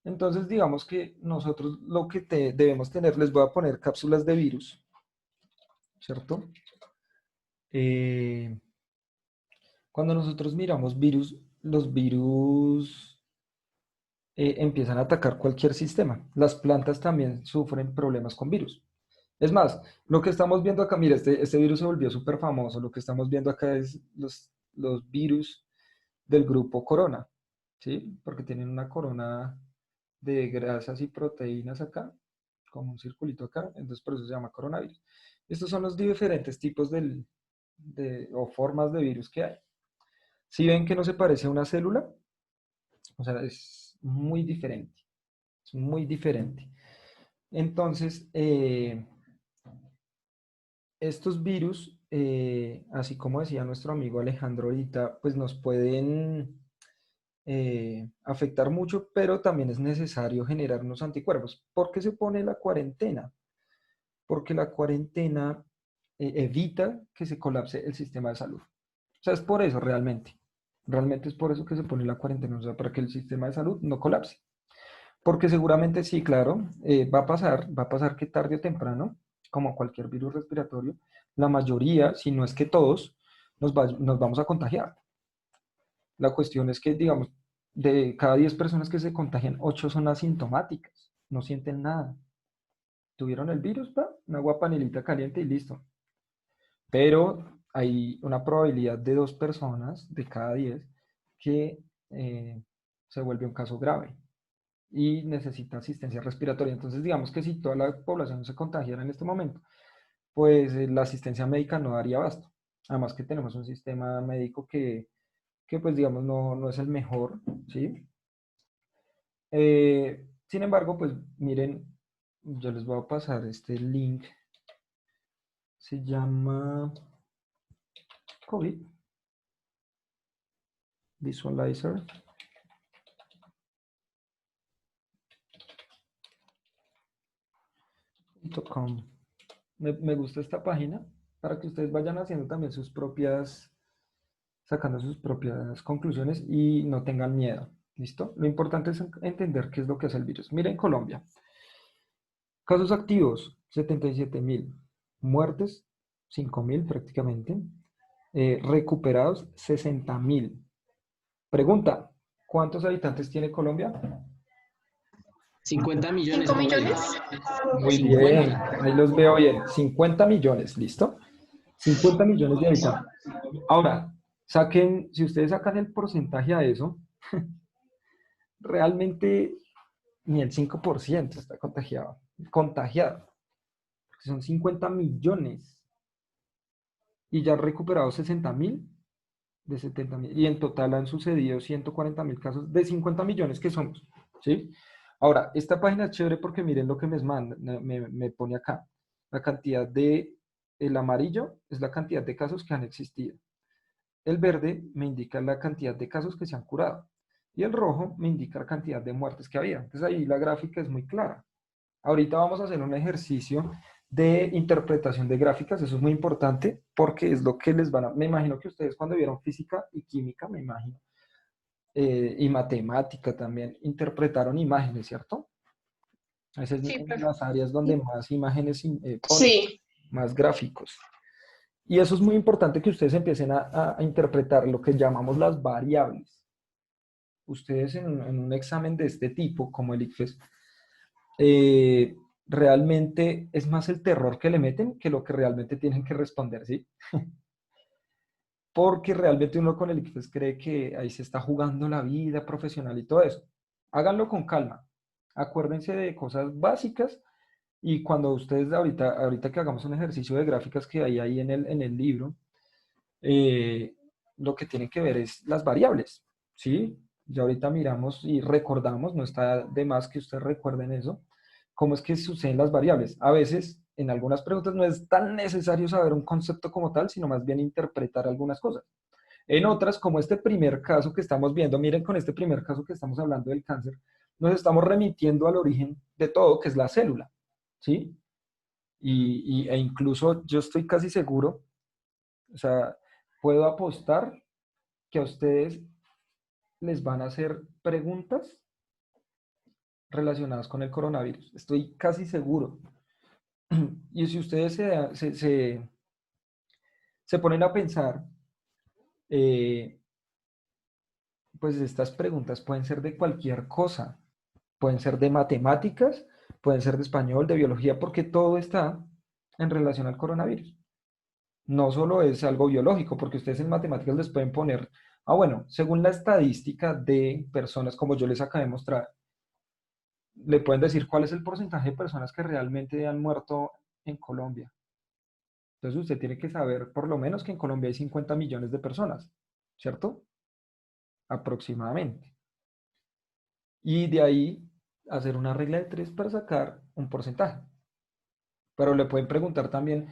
Entonces, digamos que nosotros lo que debemos tener, les voy a poner cápsulas de virus, ¿cierto? Eh, Cuando nosotros miramos virus, los virus empiezan a atacar cualquier sistema. Las plantas también sufren problemas con virus. Es más, lo que estamos viendo acá, mira, este virus se volvió súper famoso. Lo que estamos viendo acá es los virus del grupo corona, ¿sí? Porque tienen una corona de grasas y proteínas acá, como un circulito acá, entonces por eso se llama coronavirus. Estos son los diferentes tipos o formas de virus que hay. Si ven que no se parece a una célula, o sea, es muy diferente, es muy diferente. Entonces, estos virus, así como decía nuestro amigo Alejandro ahorita, pues nos pueden afectar mucho, pero también es necesario generar unos anticuerpos. ¿Por qué se pone la cuarentena? Porque la cuarentena evita que se colapse el sistema de salud. O sea, es por eso realmente. Realmente es por eso que se pone la cuarentena, o sea, para que el sistema de salud no colapse. Porque seguramente sí, claro, va a pasar que tarde o temprano, como cualquier virus respiratorio, la mayoría, si no es que todos, nos vamos a contagiar. La cuestión es que, digamos, de cada 10 personas que se contagian, 8 son asintomáticas, no sienten nada. Tuvieron el virus, pa, una agua panelita caliente y listo. Pero hay una probabilidad de 2 personas de cada 10 que se vuelve un caso grave y necesita asistencia respiratoria. Entonces, digamos que si toda la población se contagiara en este momento, pues la asistencia médica no daría abasto. Además que tenemos un sistema médico que pues digamos no es el mejor, ¿sí? Sin embargo, pues miren, yo les voy a pasar este link, se llama COVID Visualizer.com. Me gusta esta página para que ustedes vayan haciendo también sacando sus propias conclusiones y no tengan miedo. ¿Listo? Lo importante es entender qué es lo que hace el virus. Miren Colombia. Casos activos, 77.000. Muertes, 5.000 prácticamente. Recuperados, 60.000. Pregunta, ¿cuántos habitantes tiene Colombia? 50 millones ¿Cinco por ahí. millones? Muy bien, 50. ahí los veo bien. 50 millones, ¿listo? 50 millones de habitantes. Ahora, si ustedes sacan el porcentaje a eso, realmente ni el 5% está contagiado. Contagiado. Porque son 50 millones. Y ya han recuperado 60.000 de 70.000. Y en total han sucedido 140.000 casos de 50 millones que somos. ¿Sí? Ahora, esta página es chévere porque miren lo que me pone acá. La cantidad el amarillo es la cantidad de casos que han existido. El verde me indica la cantidad de casos que se han curado. Y el rojo me indica la cantidad de muertes que había. Entonces ahí la gráfica es muy clara. Ahorita vamos a hacer un ejercicio de interpretación de gráficas. Eso es muy importante porque es lo que les van a... Me imagino que ustedes cuando vieron física y química, me imagino, y matemática también, interpretaron imágenes, ¿cierto? Esas es Sí, en profe. las áreas donde más imágenes ponen, Sí, más gráficos. Y eso es muy importante que ustedes empiecen a interpretar lo que llamamos las variables. Ustedes en un examen de este tipo, como el ICFES, eh, realmente es más el terror que le meten que lo que realmente tienen que responder, ¿sí? Porque realmente uno con el ICFES cree que ahí se está jugando la vida profesional y todo eso. Háganlo con calma. Acuérdense de cosas básicas y cuando ustedes ahorita que hagamos un ejercicio de gráficas que hay ahí en el libro, eh, lo que tienen que ver es las variables, ¿sí? Ya ahorita miramos y recordamos, no está de más que ustedes recuerden eso, cómo es que suceden las variables. A veces, en algunas preguntas no es tan necesario saber un concepto como tal, sino más bien interpretar algunas cosas. En otras, como este primer caso que estamos viendo, miren con este primer caso que estamos hablando del cáncer, nos estamos remitiendo al origen de todo, que es la célula, ¿sí? E incluso yo estoy casi seguro, o sea, puedo apostar que a ustedes les van a hacer preguntas relacionadas con el coronavirus. Estoy casi seguro. Y si ustedes se ponen a pensar, eh, pues estas preguntas pueden ser de cualquier cosa. Pueden ser de matemáticas, pueden ser de español, de biología, porque todo está en relación al coronavirus. No solo es algo biológico, porque ustedes en matemáticas les pueden poner, bueno, según la estadística de personas como yo les acabé de mostrar, le pueden decir cuál es el porcentaje de personas que realmente han muerto en Colombia. Entonces usted tiene que saber por lo menos que en Colombia hay 50 millones de personas, ¿cierto? Aproximadamente. Y de ahí hacer una regla de tres para sacar un porcentaje. Pero le pueden preguntar también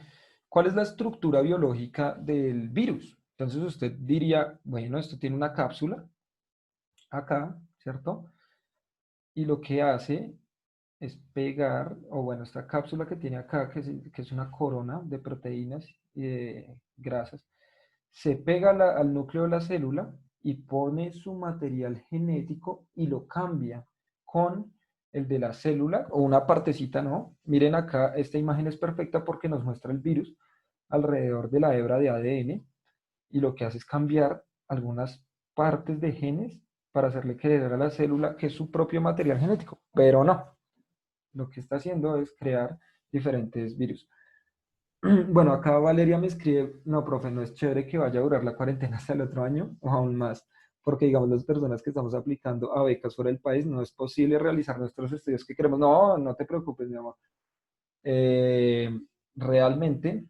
cuál es la estructura biológica del virus. Entonces usted diría, bueno, esto tiene una cápsula acá, ¿cierto? Y lo que hace es pegar, o bueno, esta cápsula que tiene acá, que es una corona de proteínas y de grasas, se pega al núcleo de la célula y pone su material genético y lo cambia con el de la célula o una partecita, ¿no? Miren acá, esta imagen es perfecta porque nos muestra el virus alrededor de la hebra de ADN y lo que hace es cambiar algunas partes de genes para hacerle creer a la célula que es su propio material genético, pero no, lo que está haciendo es crear diferentes virus. Bueno, acá Valeria me escribe, no, profe, no es chévere que vaya a durar la cuarentena hasta el otro año o aún más, porque digamos las personas que estamos aplicando a becas fuera del país no es posible realizar nuestros estudios que queremos. No, no te preocupes, mi amor. Eh, Realmente,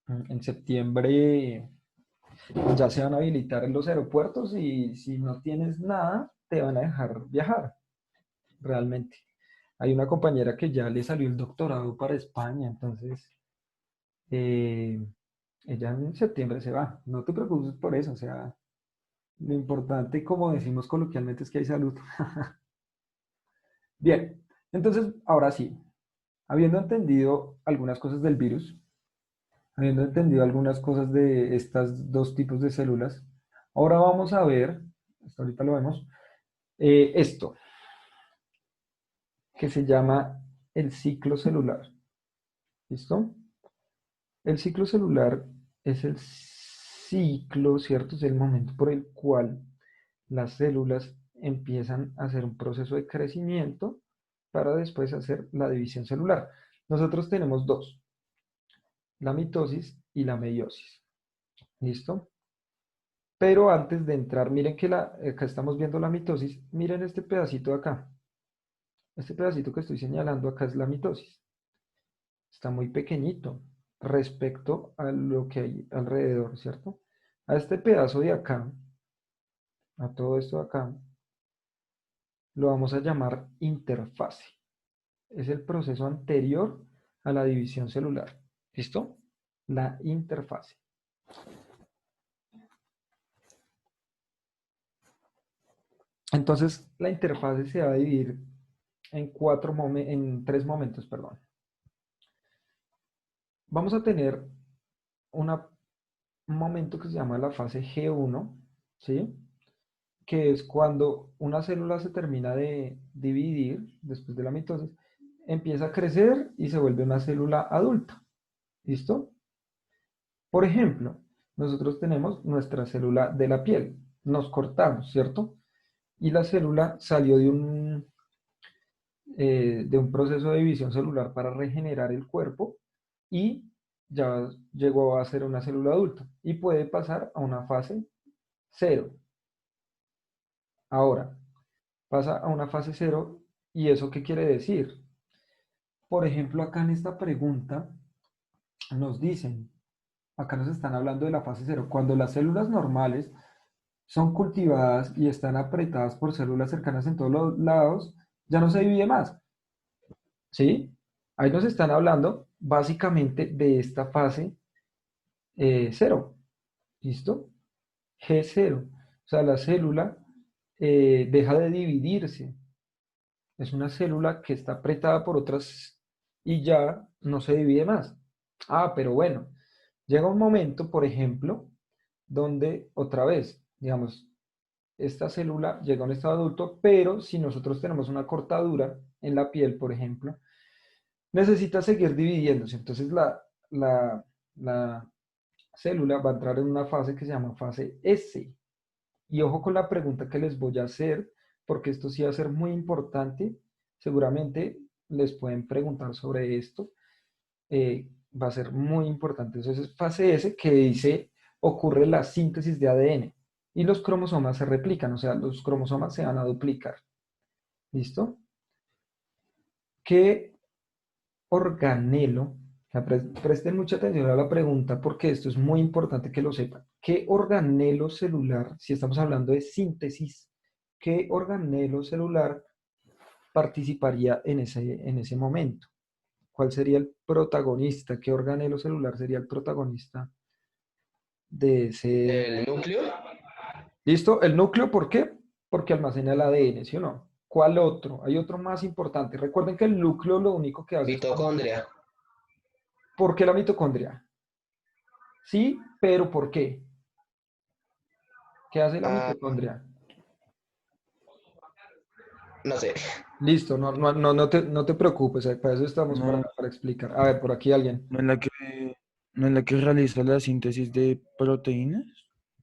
en septiembre ya se van a habilitar en los aeropuertos y si no tienes nada, te van a dejar viajar, realmente. Hay una compañera que ya le salió el doctorado para España, entonces eh, ella en septiembre se va. No te preocupes por eso, o sea, lo importante, como decimos coloquialmente, es que hay salud. Bien, entonces, ahora sí, habiendo entendido algunas cosas del virus, habiendo entendido algunas cosas de estos dos tipos de células, ahora vamos a ver, hasta ahorita lo vemos, esto, que se llama el ciclo celular. ¿Listo? El ciclo celular es el ciclo, ¿cierto? Es el momento por el cual las células empiezan a hacer un proceso de crecimiento para después hacer la división celular. Nosotros tenemos dos, la mitosis y la meiosis. ¿Listo? Pero antes de entrar, miren que acá estamos viendo la mitosis. Miren este pedacito de acá. Este pedacito que estoy señalando acá es la mitosis. Está muy pequeñito respecto a lo que hay alrededor, ¿cierto? A este pedazo de acá, a todo esto de acá, lo vamos a llamar interfase. Es el proceso anterior a la división celular. ¿Listo? La interfase. Entonces, la interfase se va a dividir en tres momentos, perdón. Vamos a tener un momento que se llama la fase G1, ¿sí? Que es cuando una célula se termina de dividir después de la mitosis, empieza a crecer y se vuelve una célula adulta. ¿Listo? Por ejemplo, nosotros tenemos nuestra célula de la piel. Nos cortamos, ¿cierto? Y la célula salió de un proceso de división celular para regenerar el cuerpo y ya llegó a ser una célula adulta y puede pasar a una fase cero. Ahora, pasa a una fase cero y ¿eso qué quiere decir? Por ejemplo, acá en esta pregunta nos dicen, acá nos están hablando de la fase cero, cuando las células normales son cultivadas y están apretadas por células cercanas en todos los lados, ya no se divide más, ¿sí? Ahí nos están hablando básicamente de esta fase cero, ¿listo? G0, o sea, la célula deja de dividirse, es una célula que está apretada por otras y ya no se divide más. Ah, pero bueno, llega un momento, por ejemplo, donde otra vez, digamos, esta célula llega a un estado adulto, pero si nosotros tenemos una cortadura en la piel, por ejemplo, necesita seguir dividiéndose. Entonces la célula va a entrar en una fase que se llama fase S. Y ojo con la pregunta que les voy a hacer, porque esto sí va a ser muy importante. Seguramente les pueden preguntar sobre esto. Va a ser muy importante. Entonces, fase S que dice, ocurre la síntesis de ADN y los cromosomas se replican, o sea, los cromosomas se van a duplicar. ¿Listo? ¿Qué organelo? O sea, presten mucha atención a la pregunta porque esto es muy importante que lo sepan. ¿Qué organelo celular, si estamos hablando de síntesis, qué organelo celular participaría en ese momento? ¿Cuál sería el protagonista? ¿Qué organelo celular sería el protagonista de ese? ¿Del núcleo? ¿Listo? El núcleo, ¿por qué? Porque almacena el ADN, ¿sí o no? ¿Cuál otro? Hay otro más importante. Recuerden que el núcleo lo único que hace es... Mitocondria. ¿Por qué la mitocondria? Sí, pero ¿por qué? ¿Qué hace la Ah, mitocondria? no sé. Listo, no te preocupes, para eso estamos No, para explicar. A ver, por aquí alguien. no es la que, no es la que realiza la síntesis de proteínas.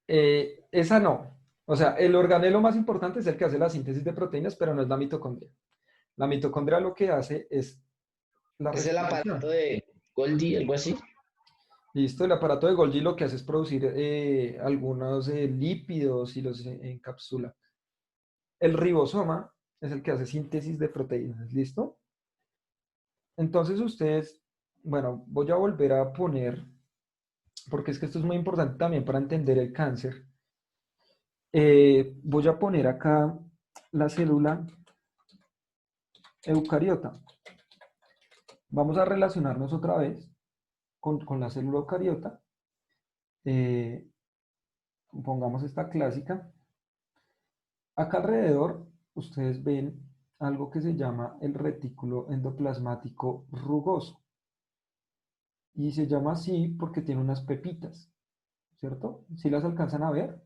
Esa no. O sea, el organelo más importante es el que hace la síntesis de proteínas, pero no es la mitocondria. La mitocondria lo que hace es la Es el aparato respiración. de Golgi, algo así. Listo, el aparato de Golgi lo que hace es producir algunos lípidos y los encapsula. El ribosoma es el que hace síntesis de proteínas. ¿Listo? Entonces ustedes, bueno, voy a volver a poner, porque es que esto es muy importante también para entender el cáncer. Voy a poner acá la célula eucariota. Vamos a relacionarnos otra vez con la célula eucariota. Eh, Pongamos esta clásica. Acá alrededor ustedes ven algo que se llama el retículo endoplasmático rugoso. Y se llama así porque tiene unas pepitas, ¿cierto? ¿Sí las alcanzan a ver?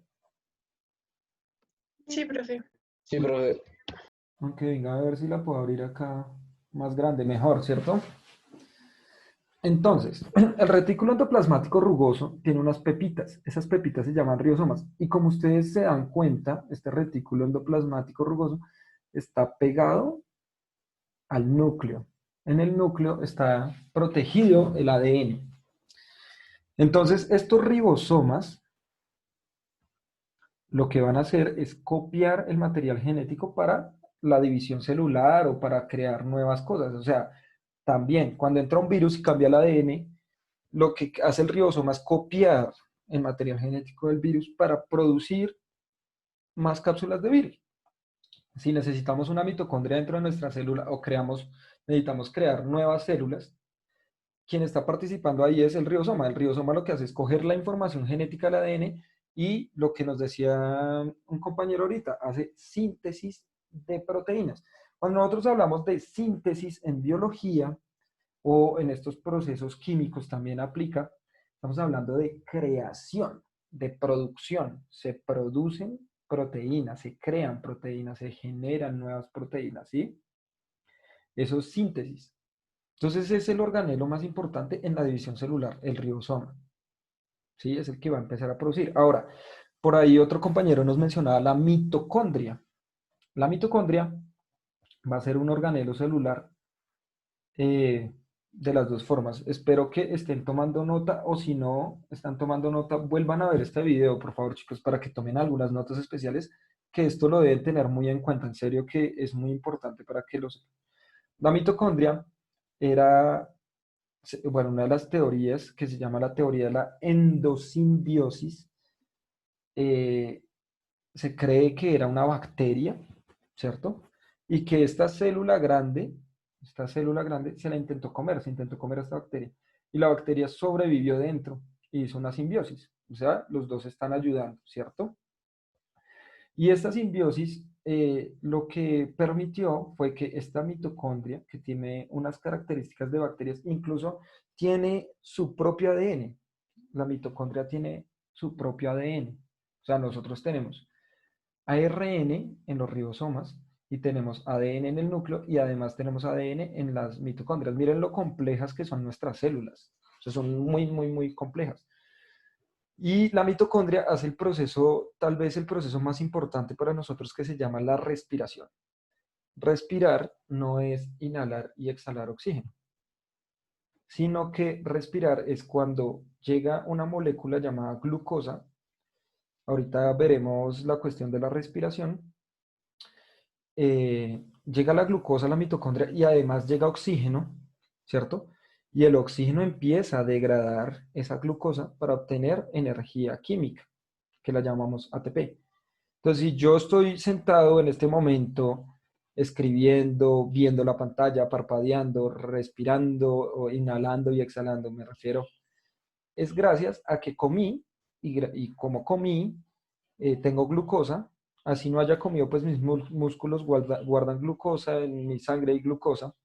Sí, profe. Sí, profe. Aunque venga a ver si la puedo abrir acá más grande, mejor, ¿cierto? Entonces, el retículo endoplasmático rugoso tiene unas pepitas. Esas pepitas se llaman ribosomas. Y como ustedes se dan cuenta, este retículo endoplasmático rugoso está pegado al núcleo. En el núcleo está protegido el ADN. Entonces, estos ribosomas lo que van a hacer es copiar el material genético para la división celular o para crear nuevas cosas. O sea, también cuando entra un virus y cambia el ADN, lo que hace el ribosoma es copiar el material genético del virus para producir más cápsulas de virus. Si necesitamos una mitocondria dentro de nuestra célula o necesitamos crear nuevas células, quien está participando ahí es el ribosoma. El ribosoma lo que hace es coger la información genética del ADN y lo que nos decía un compañero ahorita, hace síntesis de proteínas. Cuando nosotros hablamos de síntesis en biología o en estos procesos químicos también aplica, estamos hablando de creación, de producción. Se producen proteínas, se crean proteínas, se generan nuevas proteínas, ¿sí? Eso es síntesis. Entonces es el organelo más importante en la división celular, el ribosoma. ¿Sí? Es el que va a empezar a producir. Ahora, por ahí otro compañero nos mencionaba la mitocondria. La mitocondria va a ser un organelo celular de las dos formas. Espero que estén tomando nota o si no están tomando nota, vuelvan a ver este video, por favor, chicos, para que tomen algunas notas especiales, que esto lo deben tener muy en cuenta. En serio que es muy importante para que los... La mitocondria era bueno, una de las teorías que se llama la teoría de la endosimbiosis, eh, se cree que era una bacteria, ¿cierto? Y que esta célula grande se la intentó comer, se intentó comer a esta bacteria. Y la bacteria sobrevivió dentro y hizo una simbiosis. O sea, los dos están ayudando, ¿cierto? Y esta simbiosis lo que permitió fue que esta mitocondria, que tiene unas características de bacterias, incluso tiene su propio ADN. La mitocondria tiene su propio ADN. O sea, nosotros tenemos ARN en los ribosomas y tenemos ADN en el núcleo y además tenemos ADN en las mitocondrias. Miren lo complejas que son nuestras células. O sea, son muy, muy, muy complejas. Y la mitocondria hace el proceso, tal vez el proceso más importante para nosotros que se llama la respiración. Respirar no es inhalar y exhalar oxígeno, sino que respirar es cuando llega una molécula llamada glucosa. Ahorita veremos la cuestión de la respiración. Llega la glucosa a la mitocondria y además llega oxígeno, ¿cierto? Y el oxígeno empieza a degradar esa glucosa para obtener energía química, que la llamamos ATP. Entonces, si yo estoy sentado en este momento escribiendo, viendo la pantalla, parpadeando, respirando o inhalando y exhalando, me refiero, es gracias a que comí y como comí, tengo glucosa. Así no haya comido, pues mis músculos guardan glucosa, en mi sangre hay glucosa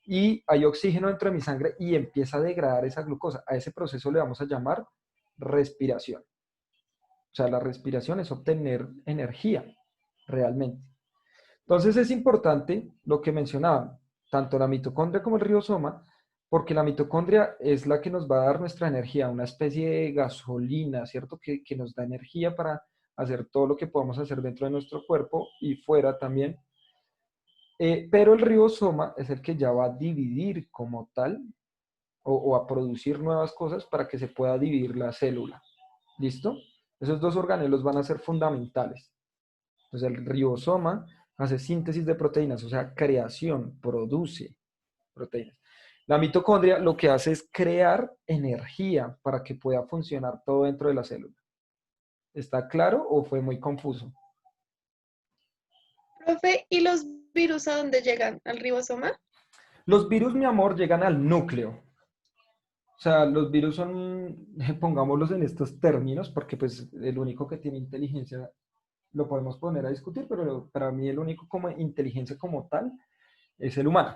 y hay oxígeno dentro de mi sangre y empieza a degradar esa glucosa. A ese proceso le vamos a llamar respiración. O sea, la respiración es obtener energía realmente. Entonces es importante lo que mencionaban, tanto la mitocondria como el ribosoma, porque la mitocondria es la que nos va a dar nuestra energía, una especie de gasolina, ¿cierto? Que nos da energía para hacer todo lo que podamos hacer dentro de nuestro cuerpo y fuera también. Pero el ribosoma es el que ya va a dividir como tal o a producir nuevas cosas para que se pueda dividir la célula. ¿Listo? Esos dos organelos van a ser fundamentales. Entonces el ribosoma hace síntesis de proteínas, o sea, creación, produce proteínas. La mitocondria lo que hace es crear energía para que pueda funcionar todo dentro de la célula. ¿Está claro o fue muy confuso? Profe, ¿y los virus a dónde llegan? ¿Al ribosoma? Los virus, mi amor, llegan al núcleo. O sea, los virus son, pongámoslos en estos términos, porque pues el único que tiene inteligencia lo podemos poner a discutir, pero para mí el único como inteligencia como tal es el humano.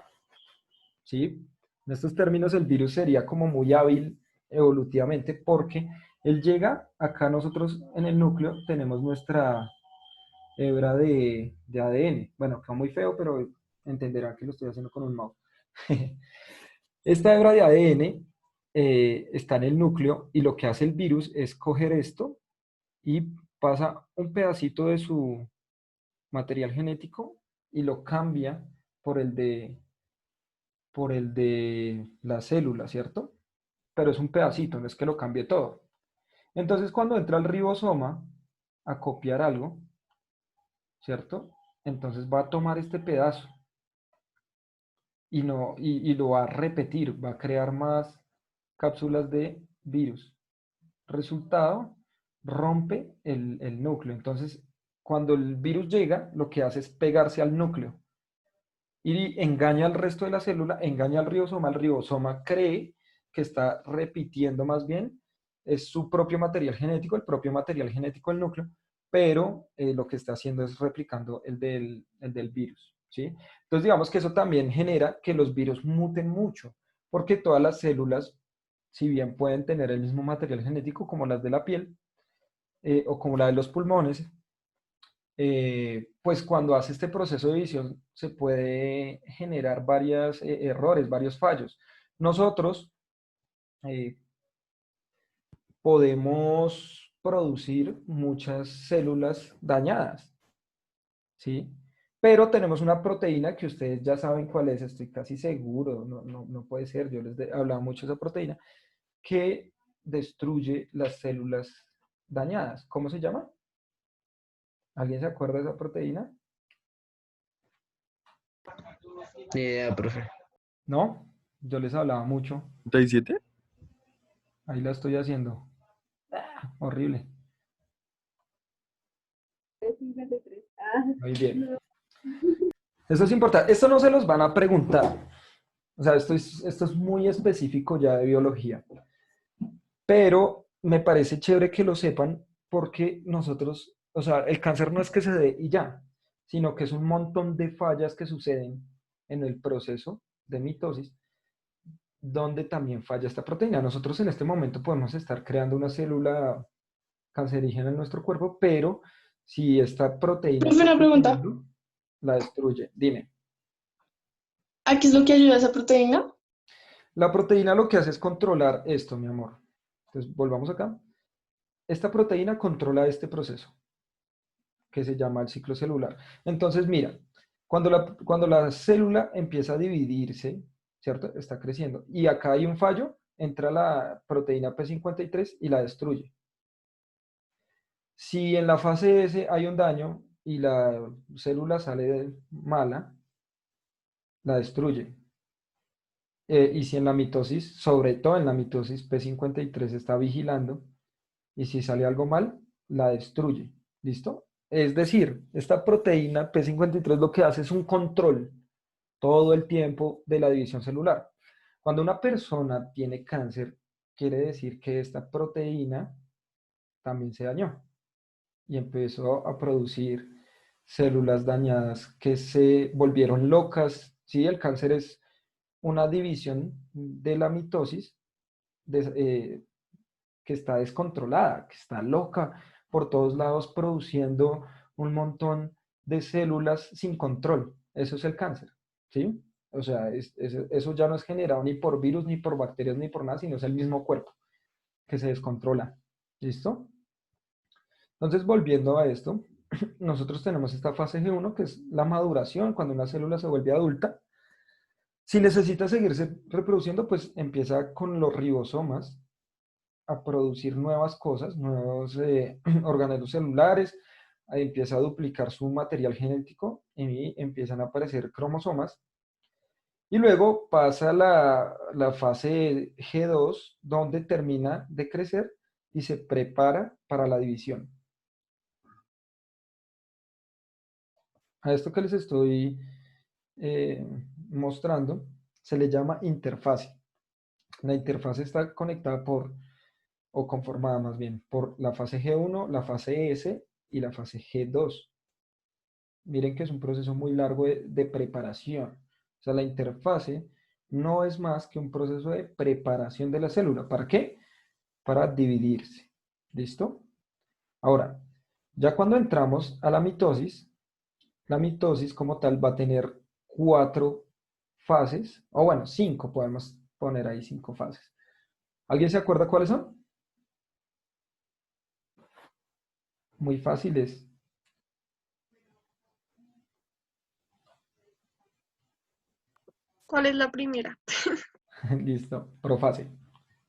¿Sí? En estos términos el virus sería como muy hábil evolutivamente porque él llega, acá nosotros en el núcleo tenemos nuestra hebra de ADN. Bueno, queda muy feo, pero entenderán que lo estoy haciendo con un mouse. Esta hebra de ADN está en el núcleo y lo que hace el virus es coger esto y pasa un pedacito de su material genético y lo cambia por por el de la célula, ¿cierto? Pero es un pedacito, no es que lo cambie todo. Entonces, cuando entra el ribosoma a copiar algo, ¿cierto? Entonces va a tomar este pedazo y, no, y lo va a repetir, va a crear más cápsulas de virus. Resultado, rompe el núcleo. Entonces, cuando el virus llega, lo que hace es pegarse al núcleo y engaña al resto de la célula, engaña al ribosoma cree que está repitiendo más bien, es su propio material genético, el propio material genético del núcleo, pero lo que está haciendo es replicando el del virus, ¿sí? Entonces digamos que eso también genera que los virus muten mucho, porque todas las células, si bien pueden tener el mismo material genético como las de la piel o como la de los pulmones, pues cuando hace este proceso de edición se puede generar varios errores, varios fallos. Nosotros eh, podemos producir muchas células dañadas, ¿sí? Pero tenemos una proteína que ustedes ya saben cuál es, estoy casi seguro, no puede ser, yo les hablaba mucho de esa proteína, que destruye las células dañadas. ¿Cómo se llama? ¿Alguien se acuerda de esa proteína? Ni idea, profe. ¿No? Yo les hablaba mucho. 37. Ahí la estoy haciendo. Horrible. 53. Ah, Muy bien. no. Eso es importante. Esto no se los van a preguntar. O sea, esto es muy específico ya de biología. Pero me parece chévere que lo sepan porque nosotros, o sea, el cáncer no es que se dé y ya, sino que es un montón de fallas que suceden en el proceso de mitosis donde también falla esta proteína. Nosotros en este momento podemos estar creando una célula cancerígena en nuestro cuerpo, pero Si esta proteína Profe, está una pregunta. funcionando, la destruye. Dime. ¿A qué es lo que ayuda esa proteína? La proteína lo que hace es controlar esto, mi amor. Entonces, volvamos acá. Esta proteína controla este proceso que se llama el ciclo celular. Entonces, mira, cuando la célula empieza a dividirse, ¿cierto? Está creciendo. Y acá hay un fallo, entra la proteína P53 y la destruye. Si en la fase S hay un daño y la célula sale mala, la destruye. Y si en la mitosis, sobre todo en la mitosis P53 está vigilando, y si sale algo mal, la destruye. ¿Listo? Es decir, esta proteína P53 lo que hace es un control todo el tiempo de la división celular. Cuando una persona tiene cáncer, quiere decir que esta proteína también se dañó y empezó a producir células dañadas que se volvieron locas. Sí, el cáncer es una división de la mitosis que está descontrolada, que está loca por todos lados produciendo un montón de células sin control. Eso es el cáncer, ¿sí? O sea, eso ya no es generado ni por virus, ni por bacterias, ni por nada, sino es el mismo cuerpo que se descontrola. ¿Listo? Entonces, volviendo a esto, nosotros tenemos esta fase G1, que es la maduración, cuando una célula se vuelve adulta. Si necesita seguirse reproduciendo, pues empieza con los ribosomas a producir nuevas cosas, nuevos organelos celulares, ahí empieza a duplicar su material genético y empiezan a aparecer cromosomas. Y luego pasa la fase G2, donde termina de crecer y se prepara para la división. A esto que les estoy mostrando se le llama interfase. La interfase está conectada o conformada más bien, por la fase G1, la fase S y la fase G2. Miren que es un proceso muy largo de preparación. O sea, la interfase no es más que un proceso de preparación de la célula. ¿Para qué? Para dividirse. ¿Listo? Ahora, ya cuando entramos a la mitosis como tal va a tener 4 fases, o bueno, 5, podemos poner ahí 5 fases. ¿Alguien se acuerda cuáles son? Muy fáciles. ¿Cuál es la primera? Listo, profase.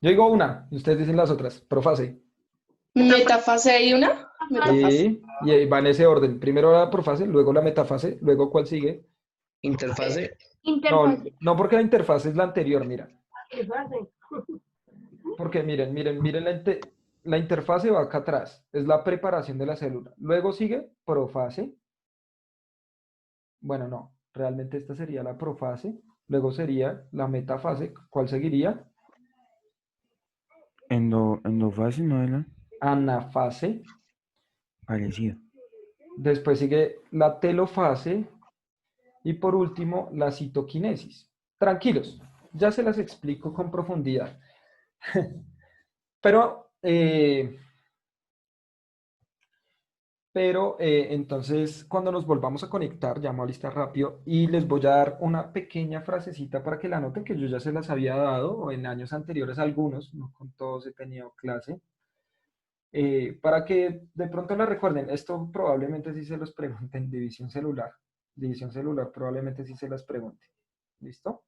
Yo digo una y ustedes dicen las otras. Profase. ¿Metafase hay una? Metafase. Y ahí va en ese orden. Primero la profase, luego la metafase, luego ¿cuál sigue? Interfase. No, Interfase. no porque la interfase es la anterior, mira. Interfase. Porque miren, la interfase va acá atrás. Es la preparación de la célula. Luego sigue profase. Bueno, no. Realmente esta sería la profase. Luego sería la metafase. ¿Cuál seguiría? Endofase, ¿no era? Anafase. Parecido. Después sigue la telofase. Y por último, la citoquinesis. Tranquilos, ya se las explico con profundidad. Pero entonces, cuando nos volvamos a conectar, llamo a lista rápido y les voy a dar una pequeña frasecita para que la anoten, que yo ya se las había dado o en años anteriores algunos, no con todos he tenido clase, para que de pronto la recuerden. Esto probablemente sí se los pregunten, división celular. División celular probablemente sí se las pregunte. ¿Listo?